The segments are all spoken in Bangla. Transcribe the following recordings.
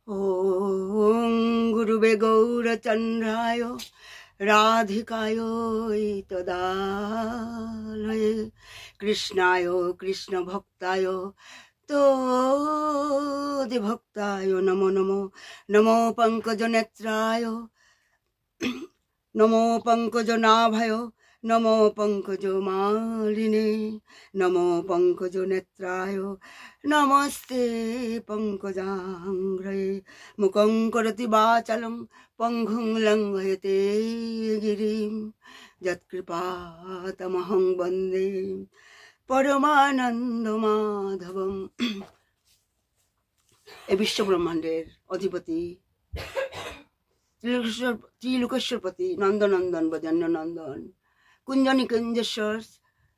ওম গুরুবে গৌরচন্দ্রায় রাধিকায় তদালয়ে কৃষ্ণায় কৃষ্ণ ভক্তায় ভক্তায় নমো নমো নমো পঙ্কজ নেত্রায় নমো পঙ্কজ নাভায় নমো পঙ্কজ মালিনে নমো পঙ্কজ নেত্রায় নমস্তে পঙ্কজাঙ্ঘ্রে মুখং করতি বাচালং পঙ্গুং লঙ্ঘয়তে গিরিম যৎকৃপাতমহং বন্দে পরমানন্দ মাধবম। এই বিশ্ব ব্রহ্মাণ্ডের অধিপতি ত্রিলোকেশ্বরপতি নন্দনন্দন বজন্য নন্দন কুঞ্জনী কুঞ্জেশ্বর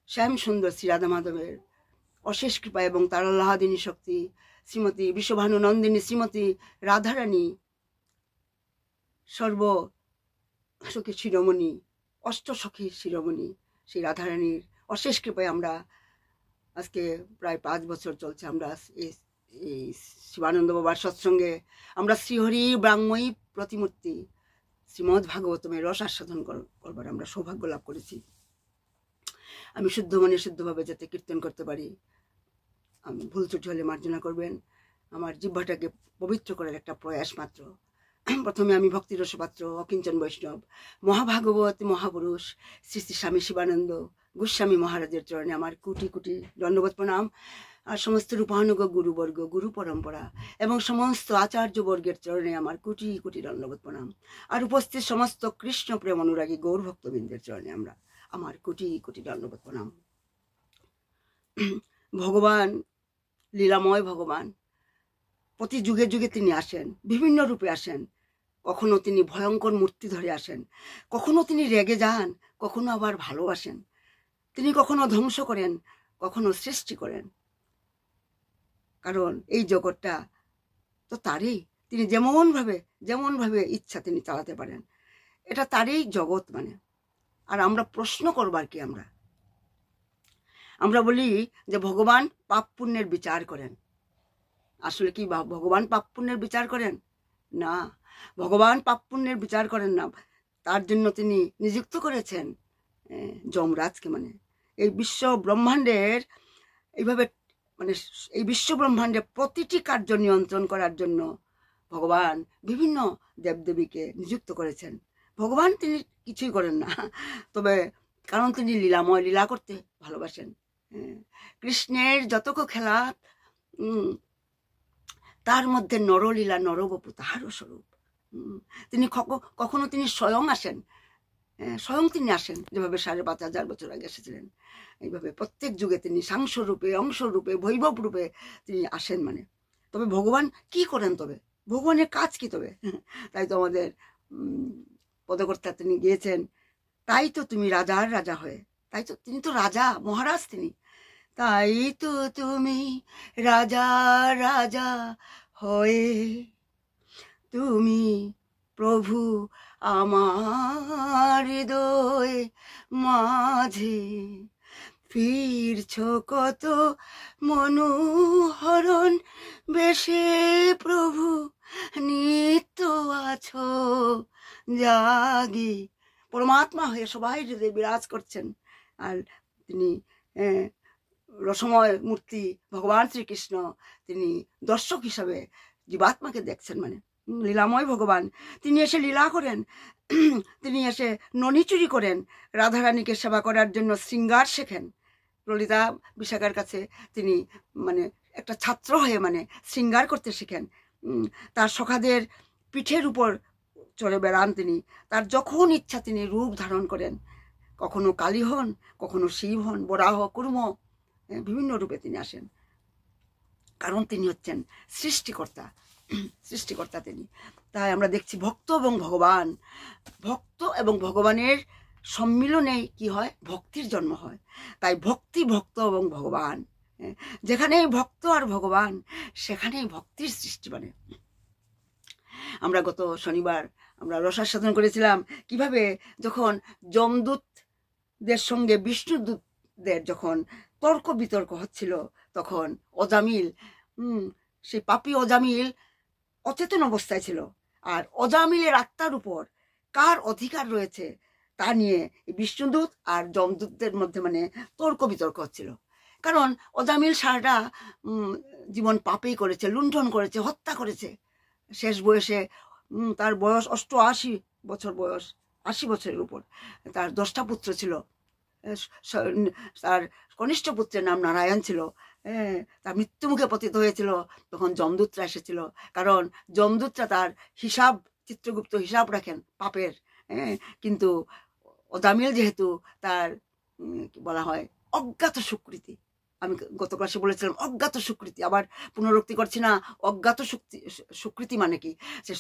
শ্যাম সুন্দর শ্রী রাধা মাধবের অশেষ কৃপা এবং তার আহ্লাদিনী শক্তি শ্রীমতী বিশ্বভানু নন্দিনী শ্রীমতী রাধারানী সর্ব সখী শিরোমণি অষ্টসখী শিরোমণি সেই রাধারানীর অশেষ কৃপায় আমরা আজকে প্রায় 5 বছর চলছে আমরা এই শিবানন্দ বাবার সৎসঙ্গে আমরা শ্রীহরি ব্রাহ্ময়ী প্রতিমূর্তি শ্রীমদ্ ভাগবতমের রস আস্বাদন করবার আমরা সৌভাগ্য লাভ করেছি। আমি শুদ্ধ মনে শুদ্ধভাবে যাতে কীর্তন করতে পারি, আমি ভুল ত্রুটি হলে মার্জনা করবেন। আমার জিহ্বাটাকে পবিত্র করার একটা প্রয়াস মাত্র। প্রথমে আমি ভক্তিরসপাত্র অকিঞ্চন বৈষ্ণব মহাভাগবত মহাপুরুষ শ্রী শ্রী স্বামী শিবানন্দ গোস্বামী মহারাজের চরণে আমার কোটি কোটি দণ্ডবত প্রণাম। আর সমস্ত রূপানুগ গুরুবর্গ গুরু পরম্পরা এবং সমস্ত আচার্যবর্গের চরণে আমার কোটি কোটি দণ্ডবত প্রণাম। আর উপস্থিত সমস্ত কৃষ্ণ প্রেম অনুরাগী গৌর ভক্তবৃন্দের চরণে আমার কোটি কোটি দণ্ডবত প্রণাম। ভগবান লীলাময় ভগবান প্রতি যুগে যুগে তিনি আসেন, বিভিন্ন রূপে আসেন। কখনো তিনি ভয়ঙ্কর মূর্তি ধরে আসেন, কখনো তিনি রেগে যান, কখনো আবার ভালোবাসেন। তিনি কখনো ধ্বংস করেন, কখনো সৃষ্টি করেন। কারণ এই জগৎটা তো তারই, তিনি যেমন ভাবে ইচ্ছা তিনি চালাতে পারেন। এটা তারই জগৎ মানে। আর আমরা প্রশ্ন করবার কি, আমরা বলি যে ভগবান পাপ পুণ্যের বিচার করেন। আসলে কি ভগবান পাপ পুণ্যের বিচার করেন? না, ভগবান পাপ পুণ্যের বিচার করেন না। তার জন্য তিনি নিযুক্ত করেছেন যমরাজকে। মানে এই বিশ্ব ব্রহ্মাণ্ডের এইভাবে এই বিশ্ব ব্রহ্মাণ্ডের প্রতিটি কার্য নিয়ন্ত্রণ করার জন্য ভগবান বিভিন্ন দেবদেবীকে নিযুক্ত করেছেন। ভগবান তিনি কিছুই করেন না, তবে কারণ তিনি লীলাময়, লীলা করতে ভালোবাসেন। কৃষ্ণের যতক খেলা তার মধ্যে নরলীলা নরবপু তাহারও স্বরূপ। তিনি কখনো তিনি স্বয়ং তিনি আসেন, যেভাবে 5,500 বছর আগে এসেছিলেন। এইভাবে প্রত্যেক যুগে তিনি সাংস রূপে, অংশ রূপে, বৈভব রূপে তিনি আসেন। মানে তবে ভগবান কি করেন? তবে ভগবানের কাজ কি? তবে তাই তো আমাদের পদকর্তা তিনি গিয়েছেন, তাই তো তুমি রাজার রাজা হয়ে, তাই তো তিনি তো রাজা মহারাজ তিনি, তাই তো তুমি রাজা রাজা হয়ে তুমি প্রভু আমার হৃদয় মাঝে ফিরছ কত মনোহরণ বেশে প্রভু নিত্য আছো জাগি। পরমাত্মা হয়ে সবাই হৃদয়ে বিরাজ করছেন। আর তিনি রসময় মূর্তি ভগবান শ্রীকৃষ্ণ, তিনি দর্শক হিসাবে জীবাত্মাকে দেখছেন। মানে লীলাময় ভগবান, তিনি এসে লীলা করেন, তিনি এসে ননি চুরি করেন, রাধারানীকে সেবা করার জন্য শৃঙ্গার শেখেন। ললিতা বিশাখার কাছে তিনি মানে একটা ছাত্র হয়ে শৃঙ্গার করতে শেখেন। তার সখাদের পিঠের উপর চড়ে বেড়ান তিনি। তার যখন ইচ্ছা তিনি রূপ ধারণ করেন, কখনো কালী হন, কখনো শিব হন, বরাহ, কুর্ম, বিভিন্ন রূপে তিনি আসেন। কারণ তিনি হচ্ছেন সৃষ্টিকর্তা তিনি। তাই আমরা দেখছি ভক্ত এবং ভগবানের সম্মিলনে কি হয়? ভক্তির জন্ম হয়। তাই ভক্ত এবং ভগবান, যেখানেই ভক্ত আর ভগবান সেখানেই ভক্তির সৃষ্টি। মানে আমরা গত শনিবার আমরা রসাস্বাদন করেছিলাম কিভাবে যখন যমদূতদের সঙ্গে বিষ্ণুদূতদের যখন তর্ক বিতর্ক হচ্ছিল, তখন অজামিল সেই পাপী অজামিল অচেতন অবস্থায় ছিল। আর অজামিলের আত্মার উপর কার অধিকার রয়েছে তা নিয়ে বিষ্ণুদূত আর যমদূতদের মধ্যে মানে তর্ক বিতর্ক হচ্ছিল। কারণ অজামিল সারাটা জীবন পাপেই করেছে, লুণ্ঠন করেছে, হত্যা করেছে। শেষ বয়সে তার বয়স 88 বছর বয়স, 80 বছরের উপর। তার 10টা পুত্র ছিল। তার কনিষ্ঠ পুত্রের নাম নারায়ণ ছিল। তার মৃত্যুমুখে পতিত হয়েছিল। তখন যমদূতরা এসেছিল, কারণ যমদূতরা তার হিসাব, চিত্রগুপ্ত হিসাব রাখেন পাপের। কিন্তু অজামিল যেহেতু তার বলা হয় অজ্ঞাত সুকৃতি, আমি গত ক্লাসে বলেছিলাম অজ্ঞাত সুকৃতি, আবার পুনরুক্তি করছি না। অজ্ঞাত সুকৃতি মানে কি, সে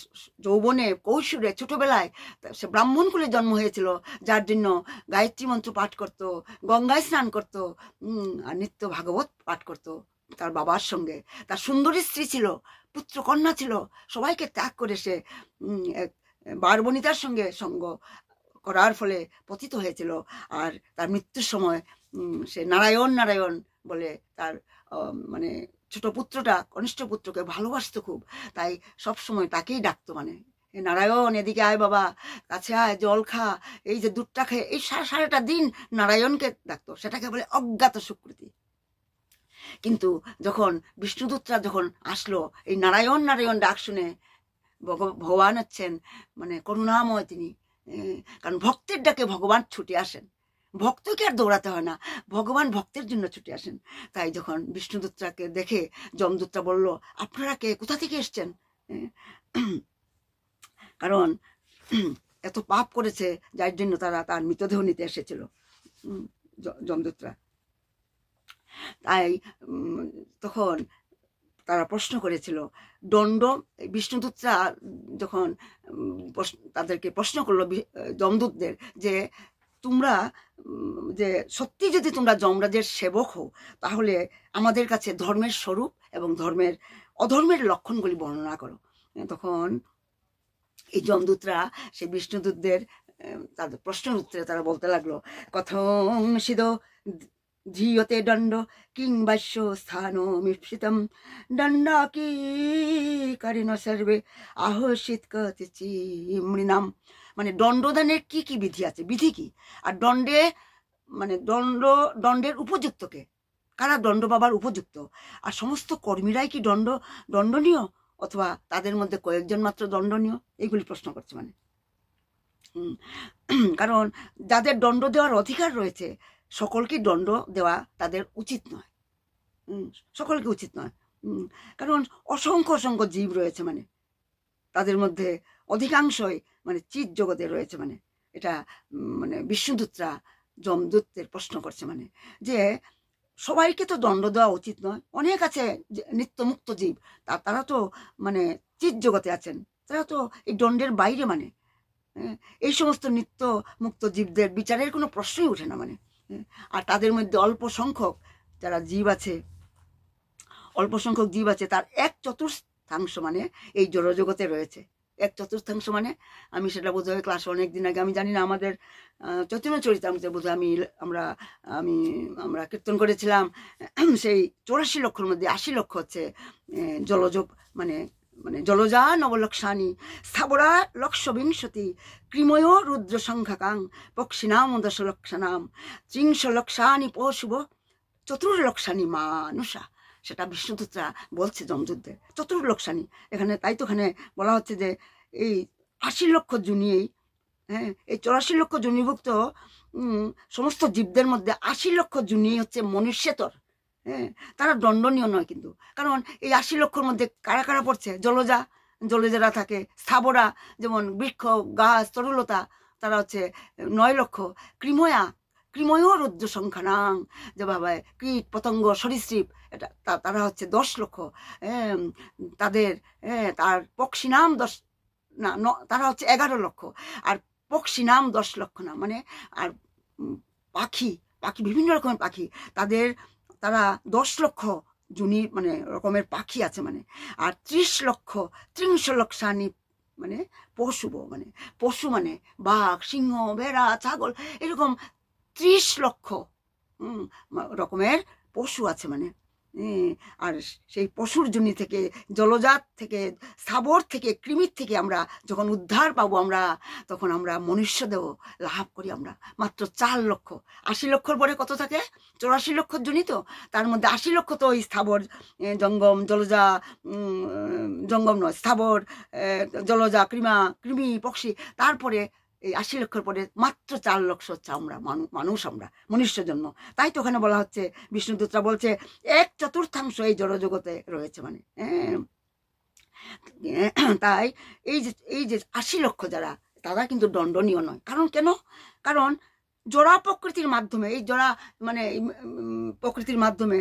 যৌবনে কৈশোরে ছোটবেলায় সে ব্রাহ্মণ কুলে জন্ম হয়েছিল, যার জন্য গায়ত্রী মন্ত্র পাঠ করত, গঙ্গায় স্নান করত, আর নিত্য ভাগবত পাঠ করত তার বাবার সঙ্গে। তার সুন্দরী স্ত্রী ছিল, পুত্র কন্যা ছিল, সবাইকে ত্যাগ করে সে বারবনিতার সঙ্গে সঙ্গ করার ফলে পতিত হয়েছিল। আর তার মৃত্যুর সময় সে নারায়ণ নারায়ণ বলে তার মানে ছোট পুত্রটা, কনিষ্ঠ পুত্রকে ভালোবাসতো খুব, তাই সব সময় তাকেই ডাকতো, মানে নারায়ণ এদিকে আয় বাবা, কাছে আয়, জল খা, এই যে দুধটা খেয়ে, এই সারাটা দিন নারায়ণকে ডাকতো। সেটাকে বলে অজ্ঞাত সুকৃতি। কিন্তু যখন বিষ্ণুদূতরা যখন আসলো, এই নারায়ণ নারায়ণ ডাক শুনে ভগবান হচ্ছেন মানে করুণাময় তিনি, কারণ ভক্তের ডাকে ভগবান ছুটে আসেন। ভক্তকে আর দৌড়াতে হয় না, ভগবান ভক্তের জন্য ছুটে আসেন। তাই যখন বিষ্ণুদূতরাকে দেখে যমদূতরা বলল, আপনারা কে, কোথা থেকে এসছেন? কারণ এত পাপ করেছে, যার জন্য তারা তার মৃতদেহ নিতে এসেছিল যমদূতরা। তাই তখন তারা প্রশ্ন করেছিল, দণ্ড, বিষ্ণুদূতরা যখন তাদেরকে প্রশ্ন করলো যমদূতদের, যে তোমরা যে সত্যি যদি তোমরা যমরাজের সেবক হও, তাহলে আমাদের কাছে ধর্মের স্বরূপ এবং অধর্মের লক্ষণগুলি বর্ণনা করো। তখন এই যমদূতরা সেই বিষ্ণুদূতদের তাদের প্রশ্নের উত্তরে তারা বলতে লাগলো, কথং সিদ ধীয়তে দণ্ড কিং বাস্য স্থান মিশ্রিতম দণ্ডাকি কারিণ সর্বে আহসিত মৃণাম। মানে দণ্ডদানের কি কি বিধি আছে, বিধি কি, আর দণ্ডে মানে দণ্ডের উপযুক্তকে, কারা দণ্ড পাবার উপযুক্ত, আর সমস্ত কর্মীরাই কি দণ্ডনীয়, অথবা তাদের মধ্যে কয়েকজন মাত্র দণ্ডনীয়, এইগুলি প্রশ্ন করছে। মানে কারণ যাদের দণ্ড দেওয়ার অধিকার রয়েছে, সকলকে দণ্ড দেওয়া তাদের উচিত নয়, সকলকে উচিত নয়। কারণ অসংখ্য অসংখ্য জীব রয়েছে, মানে তাদের মধ্যে অধিকাংশই মানে চিৎ জগতে রয়েছে। মানে এটা মানে বিষ্ণুদূতরা যমদূতদের প্রশ্ন করছে, মানে যে সবাইকে তো দণ্ড দেওয়া উচিত নয়, অনেক আছে নিত্য মুক্ত জীব, তারা তো মানে চিৎ জগতে আছেন, তারা তো এই দণ্ডের বাইরে। মানে এই সমস্ত নিত্য মুক্ত জীবদের বিচারের কোনো প্রশ্নই ওঠে না। মানে আর তাদের মধ্যে অল্প সংখ্যক যারা জীব আছে, অল্প সংখ্যক জীব আছে, তার 1/4 মানে এই জড়জগতে রয়েছে। 1/4 মানে আমি সেটা বোধহয় ক্লাস অনেকদিন আগে, আমি জানি না, আমাদের চৈতন্য চরিতামৃতে বোধহয় আমরা কীর্তন করেছিলাম, সেই 84 লক্ষর মধ্যে 80 লক্ষ হচ্ছে জলজ, মানে জলজা নবলক্ষানি স্থাবরা লক্ষবিংশতি ক্রিময় রুদ্র সংখ্যাকাং পক্ষিনাম 10 লক্ষানাম 30 লক্ষানি পশুব 4 লক্ষানি মানুষা। সেটা বিষ্ণুদূতরা বলছে যমদূতদের 4 লক্ষানি এখানে। তাই তো এখানে বলা হচ্ছে যে এই 80 লক্ষ জুনিয়েই, এই 84 লক্ষ জুনিভুক্ত সমস্ত জীবদের মধ্যে 80 লক্ষ জুনি হচ্ছে মনুষ্যতর, তারা দণ্ডনীয় নয়। কিন্তু কারণ এই 80 লক্ষর মধ্যে কারা কারা পড়ছে, জলজারা থাকে, স্থাবরা যেমন বৃক্ষ গাছ তরুলতা, তারা হচ্ছে 9 লক্ষ, ক্রিময় রুদ্র সংখ্যানাং, যে বাবা কীট পতঙ্গ সরীসৃপ, এটা তারা হচ্ছে 10 লক্ষ। তার পক্ষী নাম 10 না, তারা হচ্ছে 11 লক্ষ, আর পক্ষী নাম 10 লক্ষ না, মানে আর পাখি বিভিন্ন রকমের পাখি, তারা 10 লক্ষ জুনি মানে রকমের পাখি আছে। মানে আর 30 লক্ষানি মানে পশু মানে বাঘ, সিংহ, ভেড়া, ছাগল, এরকম 30 লক্ষ রকমের পশু আছে। মানে আর সেই পশুর জনি থেকে, জলজাত থেকে, স্থাবর থেকে, কৃমির থেকে আমরা যখন উদ্ধার পাবো আমরা, তখন আমরা মনুষ্যদেহ লাভ করি আমরা মাত্র 4 লক্ষ। 80 লক্ষর পরে কত থাকে? 84 লক্ষ জনি। তো তার মধ্যে 80 লক্ষ তো ওই স্থাবর, জঙ্গম, জলজা, জঙ্গম নয়, স্থাবর, জলজা, কৃমি, পক্ষী। তারপরে এই 80 লক্ষর পরে মাত্র 4 লক্ষ হচ্ছে আমরা মানুষ, আমরা মনুষ্য জন্ম। তাই তো ওখানে বলা হচ্ছে, বিষ্ণুদূতরা বলছে 1/4 এই জড়জগতে রয়েছে মানে। তাই এই যে 80 লক্ষ যারা, তারা কিন্তু দণ্ডনীয় নয়। কারণ কেন? কারণ জোড়া প্রকৃতির মাধ্যমে, এই জোড়া মানে প্রকৃতির মাধ্যমে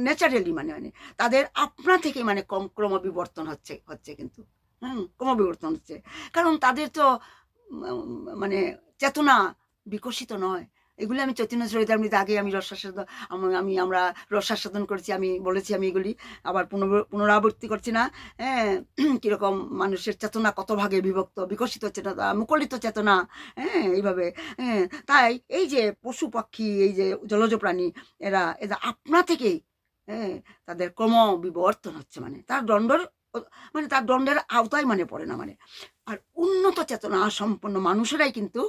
ন্যাচারালি মানে তাদের আপনা থেকে মানে ক্রমবিবর্তন হচ্ছে কিন্তু ক্রমবিবর্তন হচ্ছে। কারণ তাদের তো মানে চেতনা বিকশিত নয়। এগুলি আমি চৈতন্য চরিতামৃতে আগে আমি আমরা রসাস্বাদন করেছি, আমি বলেছি, আমি এগুলি আবার পুনরাবৃত্তি করছি না। কিরকম মানুষের চেতনা কত ভাগে বিভক্ত, বিকশিত চেতনা, মুকলিত চেতনা, এইভাবে। তাই এই যে পশু পাখি, এই যে জলজ প্রাণী, এরা আপনা থেকেই তাদের ক্রম বিবর্তন হচ্ছে মানে তার দণ্ডের আওতায় মানে পড়ে না মানে। আর উন্নত চেতনা সম্পন্ন মানুষেরাই কিন্তু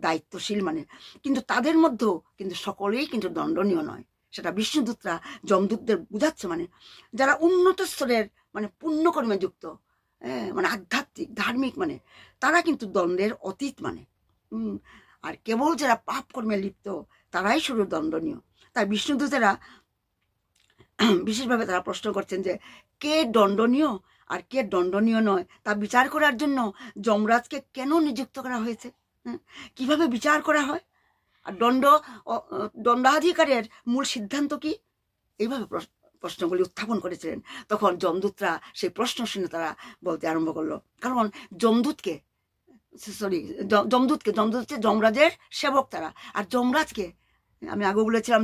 দায়িত্বশীল মানে। কিন্তু তাদের মধ্যেও কিন্তু সকলেই কিন্তু দণ্ডনীয় নয়। সেটা বিষ্ণুদূতরা যমদূতদের বুঝাচ্ছে মানে। যারা উন্নত স্তরের মানে পুণ্যকর্মে যুক্ত, মানে আধ্যাত্মিক ধার্মিক মানে, তারা কিন্তু দণ্ডের অতীত মানে। আর কেবল যারা পাপ কর্মে লিপ্ত, তারাই শুধু দণ্ডনীয়। তাই বিষ্ণুদূতেরা বিশেষভাবে তারা প্রশ্ন করছেন যে কে দণ্ডনীয় আর কে দণ্ডনীয় নয়, তা বিচার করার জন্য যমরাজকে কেন নিযুক্ত করা হয়েছে, কিভাবে বিচার করা হয়, আর দণ্ডাধিকারের মূল সিদ্ধান্ত কি, এইভাবে প্রশ্নগুলি উত্থাপন করেছিলেন। তখন যমদূতরা সেই প্রশ্ন শুনে তারা বলতে আরম্ভ করলো। কারণ যমদূত হচ্ছে যমরাজের সেবক তারা। আর যমরাজকে আমি আগে বলেছিলাম,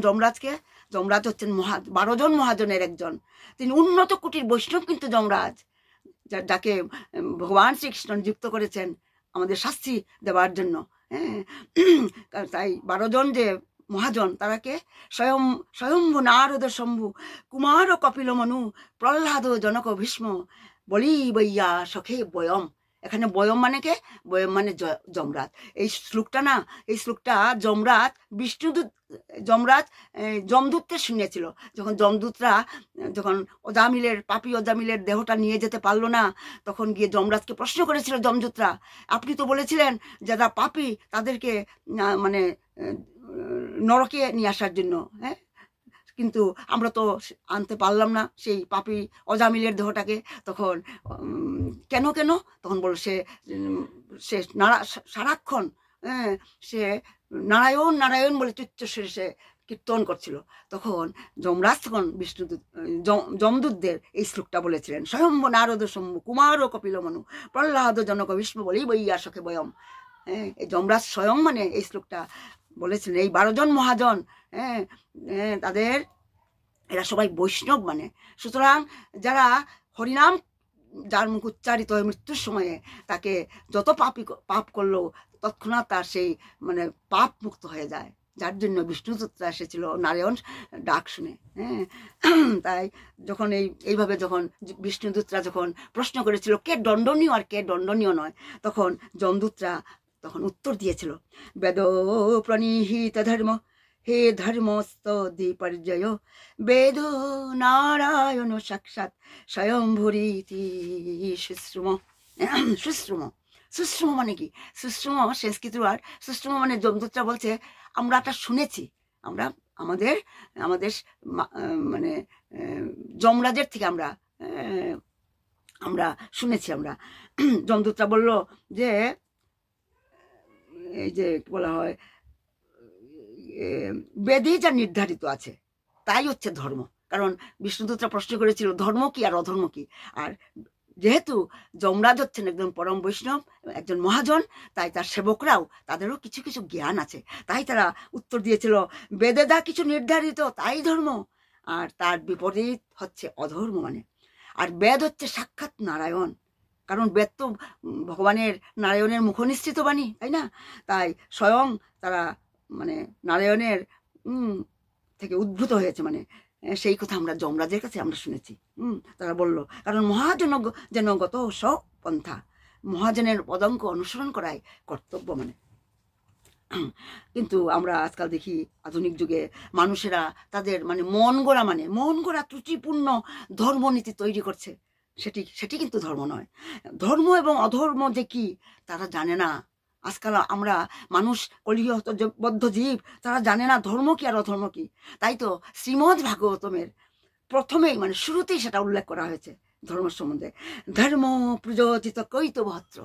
যমরাজ হচ্ছেন 12 জন মহাজনের একজন। তিনি উন্নত কোটির বৈষ্ণব কিন্তু যমরাজ, যাকে ভগবান শ্রীকৃষ্ণ নিযুক্ত করেছেন আমাদের শাস্তি দেওয়ার জন্য। তাই 12 জন যে মহাজন, তারাকে স্বয়ম্ভু নারদ শম্ভু কুমার কপিল মনু প্রহ্লাদ জনক ভীষ্ম বলি বইয়া সখে বয়ম। এখানে বয়ম মানে কে? বয়ম মানে যমরাজ। এই শ্লোকটা যমদূতকে শুনিয়েছিল। যখন যমদূতরা পাপী অজামিলের দেহটা নিয়ে যেতে পারলো না, তখন গিয়ে যমরাজকে প্রশ্ন করেছিল যমদূতরা, আপনি তো বলেছিলেন যারা পাপী তাদেরকে মানে নরকে নিয়ে আসার জন্য, কিন্তু আমরা তো আনতে পারলাম না সেই পাপী অজামিলের দেহটাকে। তখন কেন তখন বল সে সারাক্ষণ সে নারায়ণ নারায়ণ বলে তুচ্ছস্বরে সে কীর্তন করছিল। তখন যমরাজ তখন যমদূতদের এই শ্লোকটা বলেছিলেন, স্বয়ম্ভ নারদ শম্ভু কুমার কপিল মনু প্রহ্লাদ জনক ভীষ্ম বলেই বইয়া সখে বয়ম। এই যমরাজ স্বয়ং মানে এই শ্লোকটা বলেছিলেন। এই 12 জন মহাজন, তাদের এরা সবাই বৈষ্ণব মানে। সুতরাং যারা হরিনাম, যার মুখ উচ্চারিত হয় মৃত্যুর সময়ে, তাকে যত পাপ করলো তৎক্ষণাৎ তার সেই মানে পাপ মুক্ত হয়ে যায়, যার জন্য বিষ্ণুদূতরা এসেছিল নারায়ণ ডাক শুনে। তাই যখন এইভাবে যখন বিষ্ণুদূতরা যখন প্রশ্ন করেছিল কে দণ্ডনীয় আর কে দণ্ডনীয় নয়, তখন যমদূতরা তখন উত্তর দিয়েছিল, বেদ প্রণীহিত ধর্ম হে ধর্মস্ত দ্বিপর্যয় বেদ নারায়ণ সাক্ষাৎ স্বয়ংভূরীতি সুশ্রুম। সুশ্রুম মানে কি? সুশ্রুম সংস্কৃত ওয়ার্ড। সুশ্রুম মানে যমদূতরা বলছে আমরা এটা শুনেছি, আমাদের মানে যমরাজের থেকে আমরা শুনেছি। যমদূতরা বলল যে এই যে বলা হয় বেদে যা নির্ধারিত আছে তাই হচ্ছে ধর্ম। কারণ বিষ্ণুদূতরা প্রশ্ন করেছিল ধর্ম কি আর অধর্ম কি। আর যেহেতু যমরাজ হচ্ছেন একজন পরম বৈষ্ণব, একজন মহাজন, তাই তার সেবকরাও তাদেরও কিছু কিছু জ্ঞান আছে। তাই তারা উত্তর দিয়েছিল বেদে যা কিছু নির্ধারিত তাই ধর্ম, আর তার বিপরীত হচ্ছে অধর্ম মানে। আর বেদ হচ্ছে সাক্ষাৎ নারায়ণ, কারণ বেদ তো ভগবানের নারায়ণের মুখনিসৃত বাণী, তাই না? তাই স্বয়ং তারা মানে নারায়ণের থেকে উদ্ভূত হয়েছে মানে সেই কথা আমরা যমরাজের কাছে আমরা শুনেছি। তারা বলল, কারণ মহাজন যেন গত পন্থা, মহাজনের পদঙ্ক অনুসরণ করাই কর্তব্য মানে। কিন্তু আমরা আজকাল দেখি আধুনিক যুগে মানুষেরা তাদের মানে মন গড়া ত্রুটিপূর্ণ ধর্মনীতি তৈরি করছে। সেটি কিন্তু ধর্ম নয়। ধর্ম এবং অধর্ম যে কি তারা জানে না। আজকাল আমরা মানুষ কলিহবদ্ধ জীব, তারা জানে না ধর্ম কি আর অধর্ম কি। তাই তো শ্রীমদ্ ভাগবতমের প্রথমেই মানে শুরুতেই সেটা উল্লেখ করা হয়েছে ধর্ম সম্বন্ধে। ধর্ম প্রযোজিত কৈতবহত্র,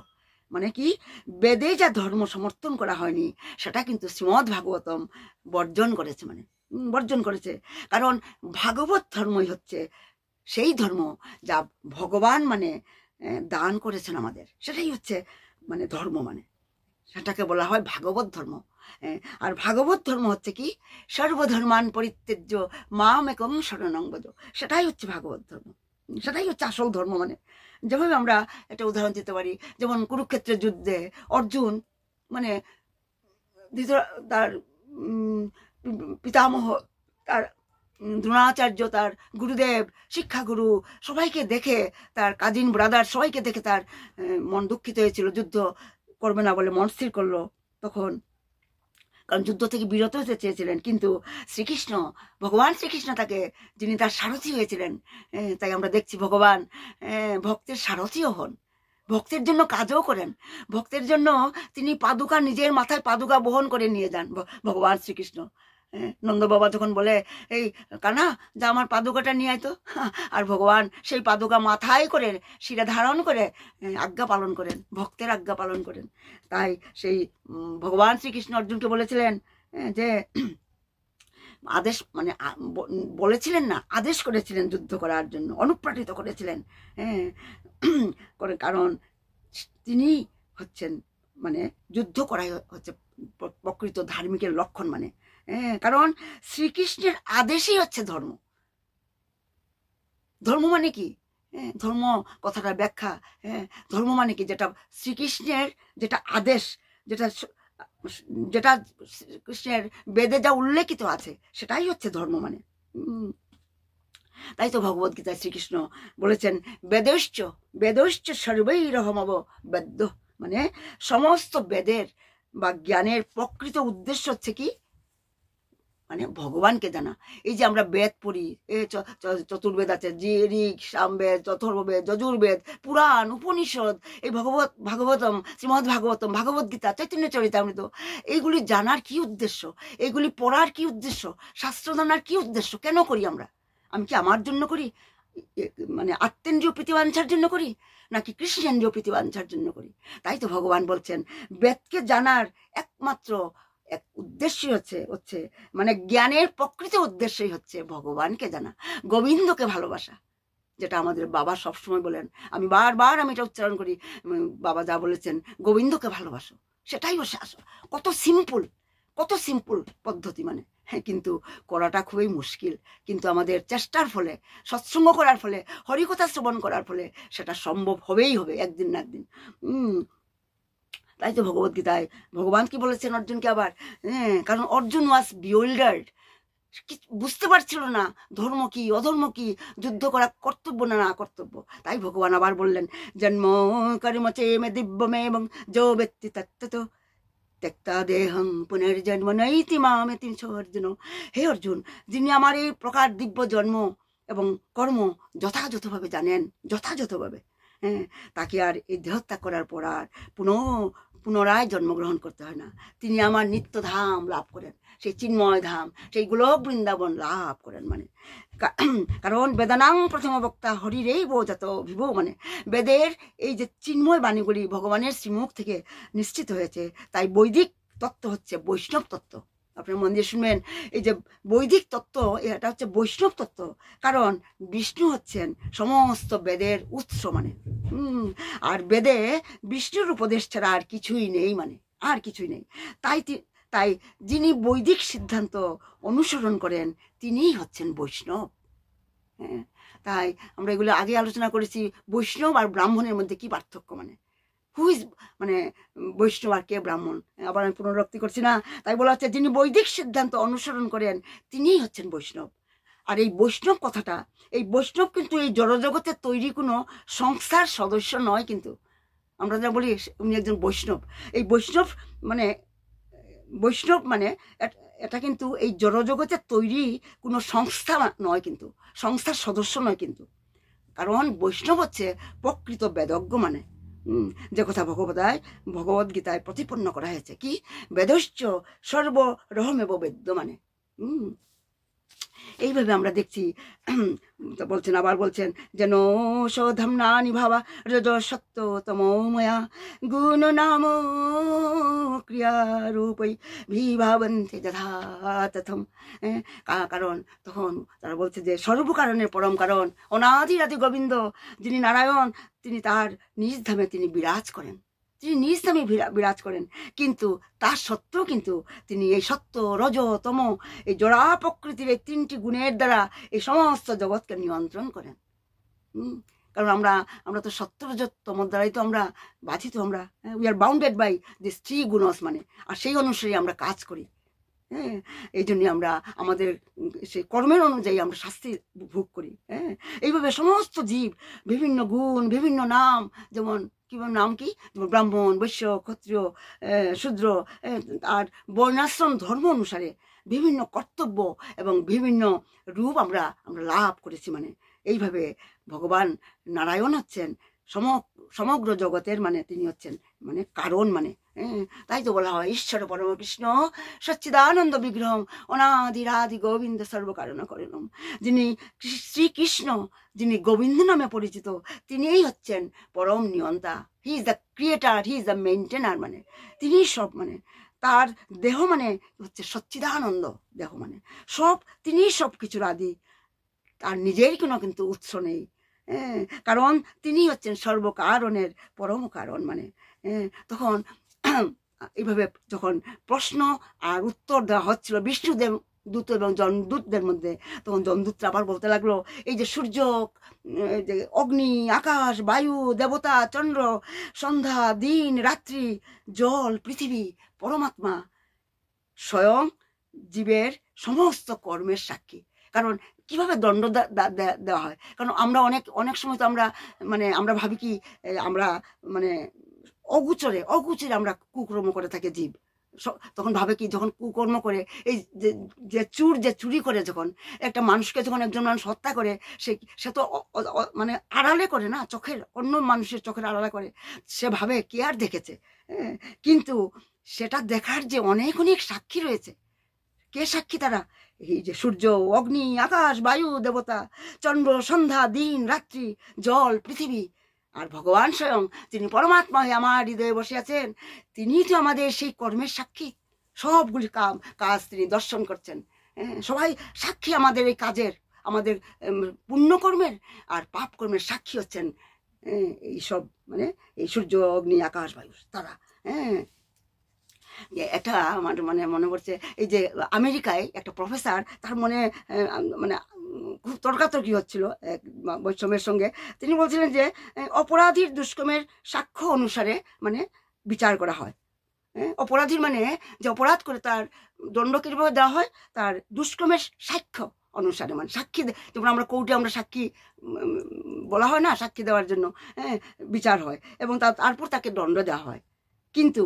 মানে কি বেদে যা ধর্ম সমর্থন করা হয়নি সেটা কিন্তু শ্রীমদ্ ভাগবতম বর্জন করেছে, মানে বর্জন করেছে। কারণ ভাগবত ধর্মই হচ্ছে সেই ধর্ম যা ভগবান মানে দান করেছেন আমাদের, সেটাই হচ্ছে মানে ধর্ম, মানে সেটাকে বলা হয় ভাগবত ধর্ম। আর ভাগবত ধর্ম হচ্ছে কি সর্বধর্মান পরিত্যজ্য মাম একং শরণং ব্রজ, সেটাই হচ্ছে ভাগবত ধর্ম, সেটাই হচ্ছে আসল ধর্ম। মানে যেভাবে আমরা একটা উদাহরণ দিতে পারি, যেমন কুরুক্ষেত্রের যুদ্ধে অর্জুন মানে তার পিতামহ, তার দ্রোণাচার্য, তার গুরুদেব, শিক্ষাগুরু সবাইকে দেখে, তার কাজিন ব্রাদার সবাইকে দেখে তার মন দুঃখিত হয়েছিল, যুদ্ধ করবে না বলে মন স্থির করলো তখন, কারণ যুদ্ধ থেকে বিরত হতে চেয়েছিলেন। কিন্তু শ্রীকৃষ্ণ, ভগবান শ্রীকৃষ্ণ তাকে, যিনি তার সারথি হয়েছিলেন, তাই আমরা দেখছি ভগবান ভক্তের সারথিও হন, ভক্তের জন্য কাজও করেন, ভক্তের জন্য তিনি পাদুকা, নিজের মাথায় পাদুকা বহন করে নিয়ে যান ভগবান শ্রীকৃষ্ণ। নন্দ বাবা যখন বলে, এই কানা যা আমার পাদুকাটা নিয়ে আয় তো, আর ভগবান সেই পাদুকা মাথায় করে শিরা ধারণ করে আজ্ঞা পালন করেন, ভক্তের আজ্ঞা পালন করেন। তাই সেই ভগবান শ্রীকৃষ্ণ অর্জুনকে বলেছিলেন যে আদেশ মানে বলেছিলেন না, আদেশ করেছিলেন যুদ্ধ করার জন্য, অনুপ্রাণিত করেছিলেন। কারণ তিনি হচ্ছেন মানে যুদ্ধ করাই হচ্ছে প্রকৃত ধার্মিকের লক্ষণ। মানে কারণ শ্রীকৃষ্ণের আদেশই হচ্ছে ধর্ম। ধর্ম মানে কি? ধর্ম কথাটা ব্যাখ্যা, ধর্ম মানে কি যেটা শ্রীকৃষ্ণের যেটা আদেশ, যেটা কৃষ্ণের বেদে যা উল্লেখিত আছে সেটাই হচ্ছে ধর্ম মানে। তাই তো ভগবত গীতায় শ্রীকৃষ্ণ বলেছেন, বেদশ্চ সর্বৈরহমব বেদ্য, মানে সমস্ত বেদের বা জ্ঞানের প্রকৃত উদ্দেশ্য হচ্ছে কি মানে ভগবানকে জানা। এই যে আমরা বেদ পড়ি, চতুর্বেদ আছে, ঋগ, সামবেদ, অথর্ববেদ, যজুর্বেদ, পুরাণ, উপনিষদ, এই ভাগবতম, শ্রীমদ্ ভাগবতম, ভগবত গীতা, চৈতন্য চরিতামৃত, এইগুলি জানার কি উদ্দেশ্য? এইগুলি পড়ার কি উদ্দেশ্য? শাস্ত্র জানার কি উদ্দেশ্য? কেন করি আমরা? আমি কি আমার জন্য করি, মানে আত্মেন্দ্রীয় প্রীতিবাঞ্ছার জন্য করি, নাকি কৃষ্ণেন্দ্রীয় প্রীতিবাঞ্ছার জন্য করি? তাই তো ভগবান বলছেন, বেদকে জানার একমাত্র এক উদ্দেশ্যই হচ্ছে মানে জ্ঞানের প্রকৃত উদ্দেশ্যই হচ্ছে ভগবানকে জানা, গোবিন্দকে ভালোবাসা, যেটা আমাদের বাবা সবসময় বলেন। আমি বারবার এটা উচ্চারণ করি, বাবা যা বলেছেন, গোবিন্দকে ভালোবাসো, সেটাই হচ্ছে আসল। কত সিম্পল পদ্ধতি মানে, কিন্তু করাটা খুবই মুশকিল। কিন্তু আমাদের চেষ্টার ফলে, সৎসঙ্গ করার ফলে, হরিকথা শ্রবণ করার ফলে সেটা সম্ভব হবেই হবে একদিন না একদিন। তাই তো ভগবত গীতায় ভগবান কি বলেছেন অর্জুনকে আবার, কারণ অর্জুন ওয়াজ বিউল্ডার্ড, বুঝতে পারছিল না ধর্ম কি অধর্ম কি, যুদ্ধ করা কর্তব্য না কর্তব্য। তাই ভগবান আবার বললেন, জন্ম কর্ম চেমে দিব্যমে এবং যো ব্যক্তি তত্ত্বত ত্যক্তা দেহং পুনর্জন্ম নৈতি মামেতি অর্জুন। হে অর্জুন, যিনি আমার এই প্রকার দিব্য জন্ম এবং কর্ম যথাযথভাবে জানেন, যথাযথভাবে, তাকে আর এই দেহত্যাগ করার পর আর পুনরায় জন্মগ্রহণ করতে হয় না। তিনি আমার নিত্য ধাম লাভ করেন, সেই চিন্ময় ধাম, সেই গোলক বৃন্দাবন লাভ করেন। মানে কারণ বেদানাং প্রথম বক্তা হরিরেই বোঝাত ভিভো, মানে বেদের এই যে চিন্ময় বাণীগুলি ভগবানের শ্রীমুখ থেকে নিশ্চিত হয়েছে। তাই বৈদিক তত্ত্ব হচ্ছে বৈষ্ণব তত্ত্ব। আপনার মন দিয়ে শুনবেন, এই যে বৈদিক তত্ত্ব, এটা হচ্ছে বৈষ্ণব তত্ত্ব। কারণ বিষ্ণু হচ্ছেন সমস্ত বেদের উৎস, মানে আর বেদে বিষ্ণুর উপদেশ ছাড়া আর কিছুই নেই, মানে আর কিছুই নেই। তাই যিনি বৈদিক সিদ্ধান্ত অনুসরণ করেন তিনিই হচ্ছেন বৈষ্ণব। তাই আমরা এগুলো আগে আলোচনা করেছি, বৈষ্ণব আর ব্রাহ্মণের মধ্যে কি পার্থক্য, মানে হুইজ মানে বৈষ্ণব আর কে ব্রাহ্মণ। আবার আমি পুনরাবৃত্তি করছি না, তাই বলা হচ্ছে যিনি বৈদিক সিদ্ধান্ত অনুসরণ করেন তিনিই হচ্ছেন বৈষ্ণব। আর এই বৈষ্ণব কথাটা, এই বৈষ্ণব কিন্তু এই জড়জগতের তৈরি কোনো সংস্থার সদস্য নয়। কিন্তু আমরা যা বলি উনি একজন বৈষ্ণব, এই বৈষ্ণব মানে এটা কিন্তু এই জড়জগতের তৈরি কোনো সংস্থা নয়, কিন্তু সংস্থার সদস্য নয়। কিন্তু কারণ বৈষ্ণব হচ্ছে প্রকৃত বেদজ্ঞ, মানে যে কথা ভগবদ্গীতায় প্রতিপন্ন করা হয়েছে, কি বেদশ্চ সর্বরহমেব বেদ্য, মানে এইভাবে আমরা দেখছি। আবার বলছেন যেন সৌধাম্নানি ভাবা রজ সত্য তমোময়া গুণ নাম ক্রিয়ারূপৈ বিভাবন্তে যথা তথম। কারণ তখন তারা বলছে যে সর্বকারণের পরম কারণ অনাদিরাদি গোবিন্দ যিনি নারায়ণ, তিনি তার নিজ ধামে তিনি বিরাজ করেন, তিনি নিজ ধামে বিরাজ করেন। কিন্তু তার সত্ত্বেও কিন্তু তিনি এই সত্য রজ তম এই জড়া প্রকৃতির এই তিনটি গুণের দ্বারা এই সমস্ত জগৎকে নিয়ন্ত্রণ করেন। কারণ আমরা তো সত্য রজ তম দ্বারাই তো আমরা বাধিত, আমরা we are bounded by this three gunas, মানে আর সেই অনুসারে আমরা কাজ করি। এই জন্য আমরা আমাদের সেই কর্মের অনুযায়ী আমরা শাস্তি ভোগ করি। এইভাবে সমস্ত জীব বিভিন্ন গুণ, বিভিন্ন নাম, যেমন নাম কি, যেমন ব্রাহ্মণ, বৈশ্য, ক্ষত্রিয়, শূদ্র, আর বর্ণাশ্রম ধর্ম অনুসারে বিভিন্ন কর্তব্য এবং বিভিন্ন রূপ আমরা লাভ করেছি। মানে এইভাবে ভগবান নারায়ণ হচ্ছেন সমগ্র জগতের, মানে তিনি হচ্ছেন মানে কারণ, মানে তাই তো বলা হয় ঈশ্বর পরম কৃষ্ণ সচ্চিদানন্দ বিগ্রহম অনাদিরাদি গোবিন্দ সর্বকারণ কারণম। যিনি শ্রীকৃষ্ণ, যিনি গোবিন্দ নামে পরিচিত, তিনিই হচ্ছেন পরম নিয়ন্তা। He is the creator, he is the maintainer, মানে তিনি সব, মানে তার দেহ মানে হচ্ছে সচ্চিদানন্দ দেহ, মানে সব তিনি সব কিছুর আদি, তার নিজের কোনো কিন্তু উৎস নেই। কারণ তিনি হচ্ছেন সর্বকারণের পরম কারণ। মানে তখন এইভাবে যখন প্রশ্ন আর উত্তর দেওয়া হচ্ছিল বিষ্ণুদেব দূত এবং জনদূতদের মধ্যে, তখন জনদূতরা আবার বলতে লাগলো এই যে সূর্য, যে অগ্নি, আকাশ, বায়ু, দেবতা, চন্দ্র, সন্ধ্যা, দিন, রাত্রি, জল, পৃথিবী, পরমাত্মা স্বয়ং জীবের সমস্ত কর্মের সাক্ষী। কারণ কিভাবে দণ্ড দেওয়া হয়, কারণ আমরা অনেক সময় তো আমরা ভাবি কি আমরা মানে অগুচরে আমরা কুকর্ম করে থাকি জীব। তখন ভাবে কি যখন কুকর্ম করে, এই যে চুরি করে, যখন একটা মানুষকে যখন একজন মানুষ হত্যা করে, সে তো মানে আড়ালে করে না, চোখের অন্য মানুষের চোখের আড়ালে করে, সে ভাবে কে আর দেখেছে। কিন্তু সেটা দেখার যে অনেক সাক্ষী রয়েছে। কে সাক্ষী? তারা এই যে সূর্য, অগ্নি, আকাশ, বায়ু, দেবতা, চন্দ্র, সন্ধ্যা, দিন, রাত্রি, জল, পৃথিবী, আর ভগবান স্বয়ং তিনি পরমাত্মা হয়ে আমার হৃদয়ে বসে আছেন, তিনি তো আমাদের সেই কর্মের সাক্ষী। সবগুলি কাজ তিনি দর্শন করছেন। সবাই সাক্ষী আমাদের এই কাজের, আমাদের পুণ্যকর্মের আর পাপ কর্মের সাক্ষী হচ্ছেন এইসব, মানে এই সূর্য, অগ্নি, আকাশ, বায়ু, তারা। একটা আমার মনে পড়ছে, এই যে আমেরিকায় একটা প্রফেসর, তার মানে খুব তর্কাতর্কি হচ্ছিল এক বৈষ্ণবের সঙ্গে। তিনি বলছিলেন যে অপরাধীর দুষ্কর্মের সাক্ষ্য অনুসারে মানে বিচার করা হয়। অপরাধীর মানে যে অপরাধ করে তার দণ্ড কিভাবে দেওয়া হয়, তার দুষ্কর্মের সাক্ষ্য অনুসারে, মানে সাক্ষী, যেমন আমরা কোর্টে আমরা সাক্ষী বলা হয় না, সাক্ষী দেওয়ার জন্য বিচার হয় এবং তারপর তাকে দণ্ড দেওয়া হয়। কিন্তু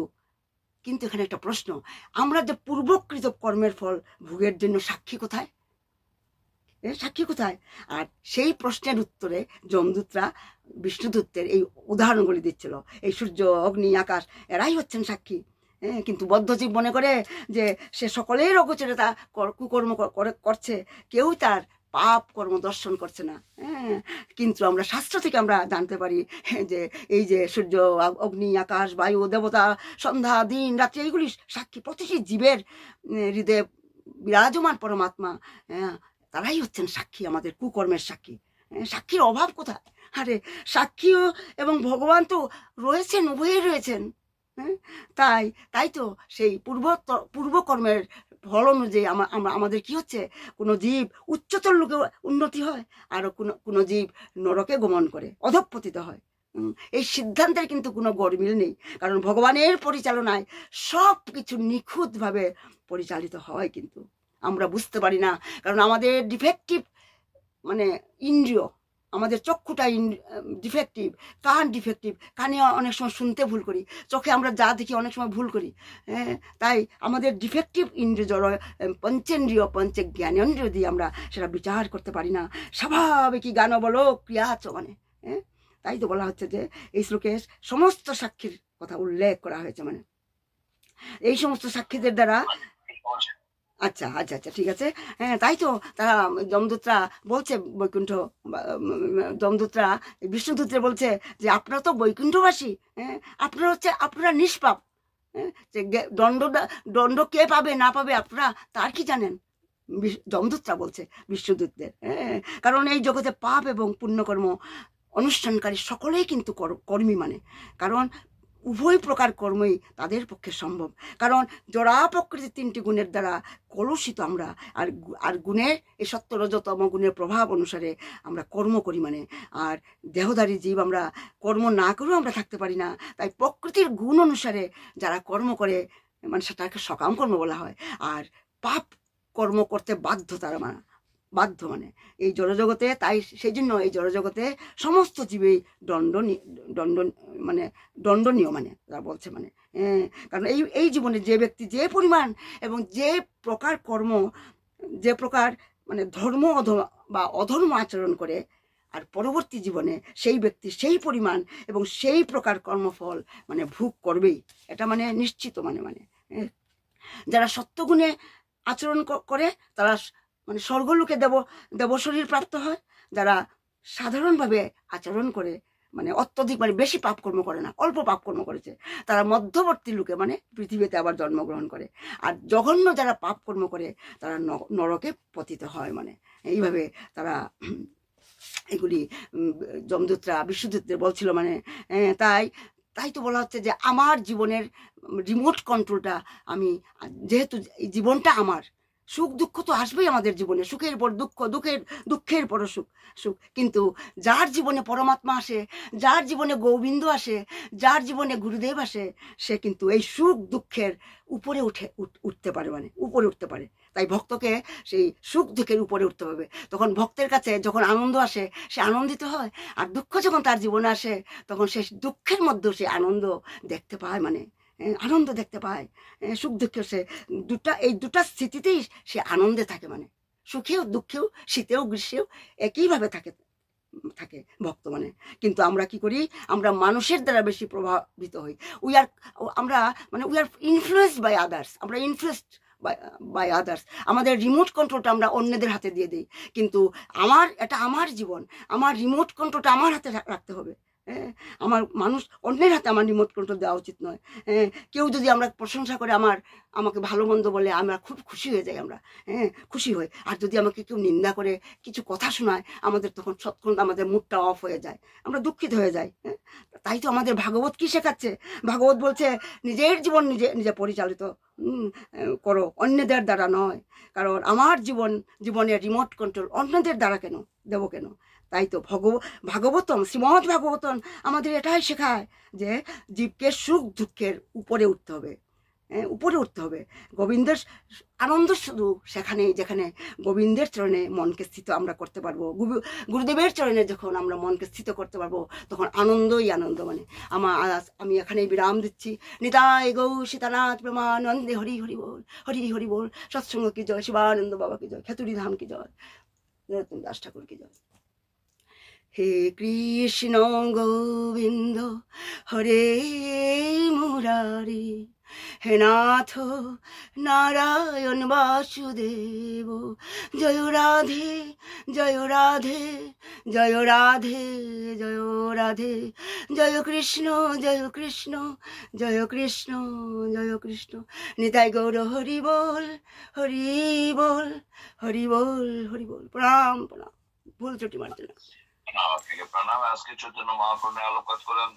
এখানে একটা প্রশ্ন, আমরা যে পূর্বকৃত কর্মের ফল ভোগের জন্য সাক্ষী কোথায়? আর সেই প্রশ্নের উত্তরে যমদূতরা বিষ্ণুদূতের এই উদাহরণগুলি দিচ্ছিল। এই সূর্য, অগ্নি, আকাশ, এরাই হচ্ছেন সাক্ষী। কিন্তু বদ্ধজীব মনে করে যে সে সকলের অগোচরে তা কুকর্ম করছে, কেউ তার পাপ কর্ম দর্শন করছে না। কিন্তু আমরা শাস্ত্র থেকে আমরা জানতে পারি যে এই যে সূর্য, অগ্নি, আকাশ, বায়ু, দেবতা, সন্ধ্যা, দিন, রাত্রি, এইগুলি সাক্ষী। প্রতিটি জীবের হৃদয়ে বিরাজমান পরমাত্মা, তারাই হচ্ছেন সাক্ষী, আমাদের কুকর্মের সাক্ষী। সাক্ষীর অভাব কোথায়? আরে সাক্ষী এবং ভগবান তো রয়েছেন, উভয়ই রয়েছেন। তাই তো সেই পূর্বকর্মের ফল অনুযায়ী আমাদের কি হচ্ছে, কোনো জীব উচ্চতর লোকে উন্নতি হয়, আর কোনো জীব নরকে গমন করে, অধঃপতিত হয়। এই সিদ্ধান্তের কিন্তু কোনো গরমিল নেই, কারণ ভগবানের পরিচালনায় সব কিছু নিখুঁতভাবে পরিচালিত হয়। কিন্তু আমরা বুঝতে পারি না, কারণ আমাদের ডিফেক্টিভ মানে ইন্দ্রিয়, আমাদের চক্ষুটা ডিফেক্টিভ, কান ডিফেক্টিভ, কানে অনেক সময় শুনতে ভুল করি, চোখে আমরা যা দেখি অনেক সময় ভুল করি। হ্যাঁ, তাই আমাদের ডিফেক্টিভ ইন্দ্রিয় জড় পঞ্চেন্দ্রিয় জ্ঞানেন্দ্রিয় দিয়ে আমরা সেটা বিচার করতে পারি না। স্বাভাবিকই জ্ঞান বলো ক্রিয়াচ মানে। হ্যাঁ, তাই তো বলা হচ্ছে যে এই শ্লোকে সমস্ত সাক্ষীর কথা উল্লেখ করা হয়েছে, মানে এই সমস্ত সাক্ষীদের দ্বারা। আচ্ছা আচ্ছা আচ্ছা, ঠিক আছে। হ্যাঁ, তাই তো তারা যমদূতরা বলছে, বৈকুণ্ঠ যমদূতরা বিষ্ণুদূতরা বলছে যে আপনারা তো বৈকুণ্ঠবাসী, হ্যাঁ, আপনারা নিষ্পাপ, হ্যাঁ, যে দণ্ড কে পাবে না পাবে আপনারা তার কি জানেন, যমদূতরা বলছে বিষ্ণুদূতদের। হ্যাঁ, কারণ এই জগতে পাপ এবং পুণ্যকর্ম অনুষ্ঠানকারী সকলেই কিন্তু কর্মী, মানে কারণ উভয় প্রকার কর্মই তাদের পক্ষে সম্ভব। কারণ জড়া প্রকৃতির 3টি গুণের দ্বারা কলুষিত আমরা, আর গুণের এই সত্য রজতম গুণের প্রভাব অনুসারে আমরা কর্ম করি, মানে আর দেহধারী জীব আমরা কর্ম না করেও আমরা থাকতে পারি না। তাই প্রকৃতির গুণ অনুসারে যারা কর্ম করে মানে সেটাকে সকাম কর্ম বলা হয়, আর পাপ কর্ম করতে বাধ্য তারা, বাধ্য মানে এই জড়জগতে। তাই সেই জন্য এই জড়জগতে সমস্ত জীবেই দণ্ডনীয়, মানে তারা বলছে, মানে কারণ এই জীবনে যে ব্যক্তি যে পরিমাণ এবং যে প্রকার কর্ম, যে প্রকার মানে ধর্ম বা অধর্ম আচরণ করে, আর পরবর্তী জীবনে সেই ব্যক্তি সেই পরিমাণ এবং সেই প্রকার কর্মফল মানে ভোগ করবেই, এটা মানে নিশ্চিত। মানে যারা সত্যগুণে আচরণ করে তারা মানে স্বর্গলোকে দেবশরীর প্রাপ্ত হয়। যারা সাধারণভাবে আচরণ করে মানে অত্যধিক মানে বেশি পাপকর্ম করে না, অল্প পাপকর্ম করেছে, তারা মধ্যবর্তী লোকে মানে পৃথিবীতে আবার জন্মগ্রহণ করে। আর জঘন্য যারা পাপকর্ম করে তারা নরকে পতিত হয়, মানে এইভাবে তারা এগুলি যমদূতরা বিষ্ণুদূতদের বলছিল, মানে তাই তো বলা হচ্ছে যে আমার জীবনের রিমোট কন্ট্রোলটা আমি, যেহেতু জীবনটা আমার, সুখ দুঃখ তো আসবেই আমাদের জীবনে, সুখের পর দুঃখ, দুঃখের পর সুখ, কিন্তু যার জীবনে পরমাত্মা আসে, যার জীবনে গোবিন্দ আসে, যার জীবনে গুরুদেব আসে, সে কিন্তু এই সুখ দুঃখের উপরে উঠতে পারে, মানে উপরে উঠতে পারে। তাই ভক্তকে সেই সুখ দুঃখের উপরে উঠতে হবে। তখন ভক্তের কাছে যখন আনন্দ আসে সে আনন্দিত হয়, আর দুঃখ যখন তার জীবনে আসে তখন সে দুঃখের মধ্যেও সে আনন্দ দেখতে পায়, মানে আনন্দ দেখতে পায়। সুখ দুঃখের সে এই দুটা স্থিতিতেই সে আনন্দে থাকে, মানে সুখেও দুঃখেও, শীতেও গ্রীষ্মেও একইভাবে থাকে ভক্ত, মানে। কিন্তু আমরা কি করি, আমরা মানুষের দ্বারা বেশি প্রভাবিত হই। We are influenced by others, আমরা ইনফ্লুয়েন্সড বাই আদার্স। আমাদের রিমোট কন্ট্রোলটা আমরা অন্যদের হাতে দিয়ে দিই, কিন্তু এটা আমার জীবন, আমার রিমোট কন্ট্রোলটা আমার হাতে রাখতে হবে। মানুষ অন্যের হাতে আমার রিমোট কন্ট্রোল দেওয়া উচিত নয়। কেউ যদি আমরা প্রশংসা করে আমাকে ভালো মন্দ বলে আমরা খুব খুশি হয়ে যাই, আমরা খুশি হই। আর যদি আমাকে কেউ নিন্দা করে কিছু কথা শোনায় আমাদের তখন সৎক্ষণ আমাদের মুডটা অফ হয়ে যায়, আমরা দুঃখিত হয়ে যাই। তাই তো আমাদের ভাগবত কি শেখাচ্ছে, ভাগবত বলছে নিজের জীবন নিজে পরিচালিত করো, অন্যদের দ্বারা নয়। কারণ আমার জীবনের রিমোট কন্ট্রোল অন্যদের দ্বারা দেবো কেন? তাই তো ভাগবতম, শ্রীমদ ভাগবতম আমাদের এটাই শেখায় যে জীবকে সুখ দুঃখের উপরে উঠতে হবে, উপরে উঠতে হবে। গোবিন্দের আনন্দ শুধু সেখানেই যেখানে গোবিন্দের চরণে মনকে স্থিত আমরা করতে পারবো, গুরুদেবের চরণে যখন আমরা মনকে স্থিত করতে পারবো তখন আনন্দই আনন্দ। মানে আমি এখানেই বিরাম দিচ্ছি। নিতাই গৌ সীতানাথ প্রেমানন্দে হরি হরি বল, হরি হরি বল। সৎসঙ্গ কি জয়, শিবানন্দ বাবা কি জয়, খেতুরি ধাম কি জয়, নরোত্তম দাস ঠাকুর কি জয়। হে কৃষ্ণ গোবিন্দ হরে মুরারি, হে নাথ নারায়ণ বাসুদেব, জয় রাধে জয় রাধে জয় রাধে জয় রাধে, জয় কৃষ্ণ জয় কৃষ্ণ জয় কৃষ্ণ জয় কৃষ্ণ। নিতাই গৌর হরি বল, হরি বল, হরি বল, হরি বল। প্রণাম প্রণাম, ভুল ত্রুটি মার্জনা। প্রণাম। আজকে চৈতন্য মহাপ্রভু আলোকপাত করেন।